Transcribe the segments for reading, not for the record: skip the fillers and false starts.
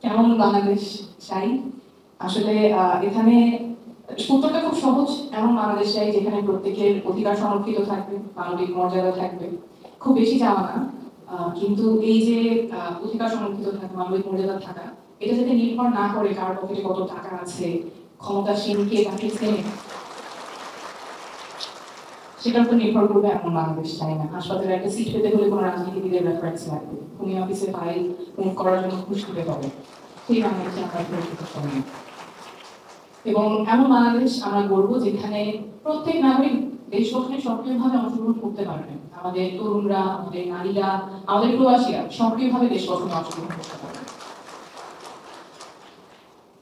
কেমন বাংলাদেশ চাই? আসলে এখানে উত্তরটা খুব সহজ। এমন বাংলাদেশ চাই যেখানে প্রত্যেকের অধিকার সংরক্ষিত থাকবে, মানবিক মর্যাদা থাকবে। খুব বেশি চাওয়া না, কিন্তু এই যে অধিকার সংরক্ষিত থাকা, মানবিক মর্যাদা থাকা, এটা যাতে নির্ভর না করে কার পকেটে কত টাকা আছে, ক্ষমতাসীন কে তাকে চেনে, সেটার উপর নির্ভর করবে এমন বাংলাদেশ চাই না। হাসপাতালে একটা সিট পেতে হলে কোনো রাজনীতিবিদের রেফারেন্স লাগবে, ভূমি অফিসে ফাইল মুভ করার জন্য ঘুষ দিতে হবে। সেই বাংলাদেশে আমরা প্রকৃত চাই না। এবং এমন বাংলাদেশ আমরা গড়ব যেখানে প্রত্যেক নাগরিক দেশ গঠনে সক্রিয়ভাবে অংশগ্রহণ করতে পারবেন। আমাদের তরুণরা, আমাদের নারীরা, আমাদের প্রবাসীরা সক্রিয়ভাবে দেশ গঠনে অংশগ্রহণ করতে পারবেন।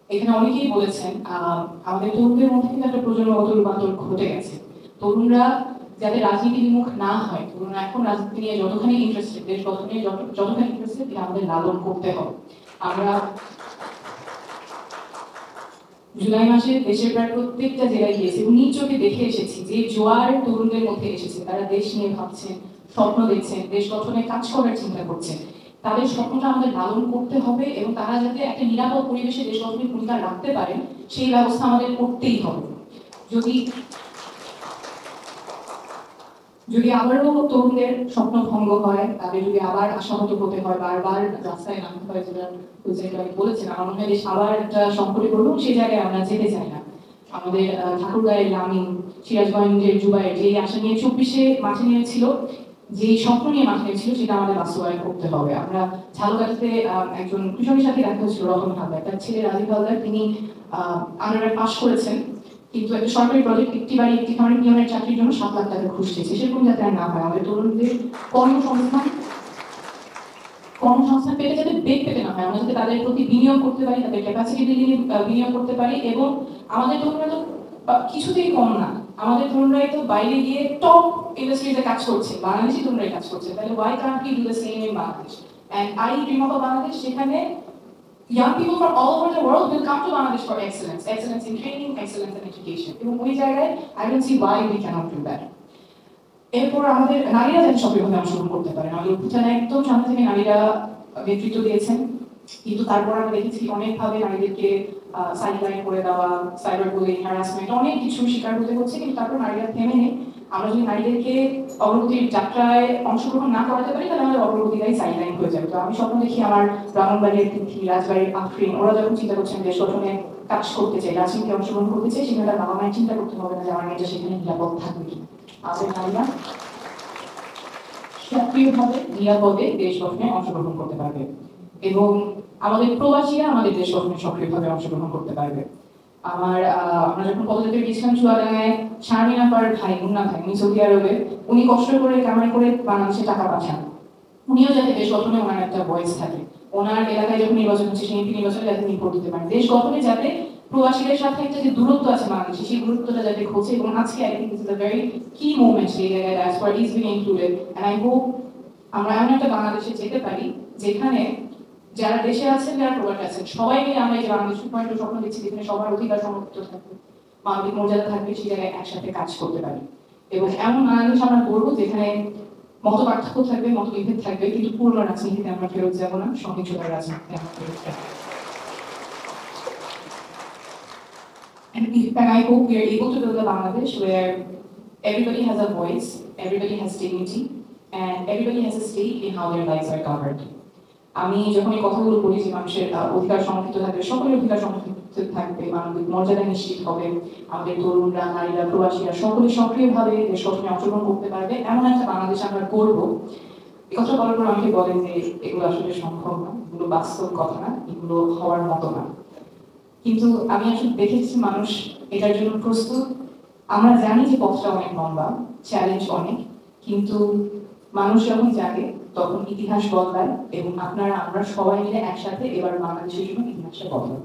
এখানে অনেকেই বলেছেন আমাদের তরুণদের মধ্যে কিন্তু একটা প্রজন্মগত রূপান্তর ঘটে গেছে। তরুণরা যাতে রাজনীতি বিমুখ না হয়, তরুণরা এখন রাজনীতি নিয়ে যতখানি ইন্টারেস্টেড, দেশ গঠনে যতখানি ইন্টারেস্টেড, এটা আমাদের লালন করতে হবে। আমরা জুলাই মাসে দেশের প্রায় প্রত্যেকটা জেলায় গিয়েছি এবং নিজ চোখে দেখে এসেছি যে জোয়ার তরুণদের মধ্যে এসেছে। তারা দেশ নিয়ে ভাবছেন, স্বপ্ন দেখছেন, দেশ গঠনে কাজ করার চিন্তা করছেন। তাদের স্বপ্নটা আমাদের লালন করতে হবে এবং তারা যাতে একটা নিরাপদ পরিবেশে দেশ গঠনের ভূমিকা রাখতে পারেন, সেই ব্যবস্থা আমাদের করতেই হবে। যদি যদি আবারও তরুণদের স্বপ্ন ভঙ্গ হয়, তাদের যদি আবার আশাহত হতে হয়, বারবার রাস্তায় নামতে হয়, যেটা বলেছেন, আমার মনে হয় দেশ আবার একটা সংকটে পড়বো, সেই জায়গায় আমরা যেতে চাই না। আমাদের ঠাকুরগাঁয়ের লামিন, সিরাজগঞ্জের জুবাইর যে আশা নিয়ে 24-এ মাঠে নেমেছিল, যে স্বপ্ন নিয়ে মাঠে নেমেছিল, সেটা আমাদের বাস্তবায়ন করতে হবে। আমরা ঝালকাঠিতে একজন কৃষকের সাথে দেখা হয়েছিল, রতন হালদার, তার ছেলে রাজীব হালদার, তিনি আন্ডারগ্রেড পাশ করেছেন, কিন্তু একটা সরকারি প্রজেক্ট, একটি বাড়ি একটি খামারের নিয়মের চাকরির জন্য 7 লাখ টাকা ঘুষ চেয়েছে। সেরকম যাতে আর না হয়। আমাদের তরুণদের কর্মসংস্থান পেতে যাতে বেগ পেতে না হয়, আমরা যাতে তাদের প্রতি বিনিয়োগ করতে পারি, তাদের ক্যাপাসিটি বিনিয়োগ করতে পারি। এবং আমাদের তরুণরা তো কিছুতেই কম না। আমাদের তরুণরাই তো বাইরে গিয়ে টপ ইন্ডাস্ট্রিতে কাজ করছে, বাংলাদেশি তরুণরাই কাজ করছে। তাহলে why can't we do the same in Bangladesh? And I dream of a Bangladesh যেখানে young people from all over the world will come to Bangladesh for excellence, excellence in training, excellence in education. এবং ওই জায়গায় I don't see why we cannot do that. এরপর আমাদের নারীরা যাতে সক্রিয়ভাবে অংশগ্রহণ করতে পারে। আমাদের অভ্যুত্থানে একদম সামনে থেকে নারীরা নেতৃত্ব দিয়েছেন, কিন্তু তারপর আমরা দেখেছি অনেকভাবে নারীদেরকে সাইডলাইন করে দেওয়া, সাইবার বুলিং, হ্যারাসমেন্ট, অনেক কিছু শিকার হতে হচ্ছে। কিন্তু তারপর নারীরা থেমে নেই। আমরা যদি নারীদেরকে অগ্রগতির যাত্রায় অংশগ্রহণ না করাতে পারি, তাহলে আমাদের অগ্রগতিটাই সাইডলাইন হয়ে যাবে। তো আমি স্বপ্ন দেখি আমার ব্রাহ্মণবাড়ির তিথি, রাজবাড়ির আফরিন, ওরা যখন চিন্তা করছেন দেশ গঠনে কাজ করতে চাই, রাজনীতিতে অংশগ্রহণ করতে চাই, সেখানে তার বাবা মায়ের চিন্তা করতে হবে না যে আমার মেয়েটা সেখানে নিরাপদ থাকবে কিনা। আমাদের নারীরা সক্রিয়ভাবে নিরাপদে দেশ গঠনে অংশগ্রহণ করতে পারবে এবং আমাদের প্রবাসীরা আমাদের দেশ গঠনে সক্রিয়ভাবে অংশগ্রহণ করতে পারবে। আমরা যখন পদযাত্রায় গেছিলাম চুয়াডাঙ্গায়, শারমিন আপার ভাই, মুন্না ভাই, উনি সৌদি আরবে, উনি কষ্ট করে কামাই করে বাংলাদেশে টাকা পাঠান। উনিও যাতে দেশ গঠনে ওনার একটা ভয়েস থাকে, ওনার এলাকায় যখন নির্বাচন হচ্ছে সেই এমপি নির্বাচনে যাতে তিনি ভোট দিতে পারেন। দেশ গঠনে যাতে প্রবাসীদের সাথে একটা যে দূরত্ব আছে বাংলাদেশে, সেই দূরত্বটা যাতে ঘটে। এবং আজকে I think this is a very key moment, সেই জায়গায় diaspora is being included. And I hope আমরা এমন একটা বাংলাদেশে যেতে পারি যেখানে যারা দেশে আছেন, যারা প্রবাসে আছেন, সবাই মিলে আমরা এই যে বাংলাদেশ 2.0 স্বপ্ন দেখছি, যেখানে সবার অধিকার সংরক্ষিত থাকবে, মানবিক মর্যাদা থাকবে, সেই জায়গায় একসাথে কাজ করতে পারি। এবং এমন বাংলাদেশ আমরা করবো যেখানে মত পার্থক্য থাকবে, মত বিভেদ থাকবে, কিন্তু পুরনো রাজনীতিতে আমরা ফেরত যাবো না, সহিংসতার রাজনীতিতে আমরা ফেরত যাবো। And I hope we are able to build a Bangladesh where everybody has a voice, everybody has dignity, and everybody has a stake in how their lives are governed. আমি যখন এই কথাগুলো বলি যে মানুষের অধিকার সংরক্ষিত থাকবে, সকলের অধিকার সংরক্ষিত থাকবে, মানবিক মর্যাদা নিশ্চিত হবে, আমাদের তরুণরা, নারীরা, প্রবাসীরা সকলে সক্রিয়ভাবে দেশ গঠনে অংশগ্রহণ করতে পারবে, এমন একটা বাংলাদেশ আমরা করব। এই কথা বলার পর আমাকে বলেন যে এগুলো আসলে সম্ভব না, এগুলো বাস্তব কথা না, এগুলো হওয়ার মতো না। কিন্তু আমি আসলে দেখেছি মানুষ এটার জন্য প্রস্তুত। আমরা জানি যে পথটা অনেক লম্বা, চ্যালেঞ্জ অনেক, কিন্তু মানুষ যখন জাগে তখন ইতিহাস বদলায় এবং আমরা সবাই মিলে একসাথে এবার বাংলাদেশের জন্য ইতিহাসটা বদলায়।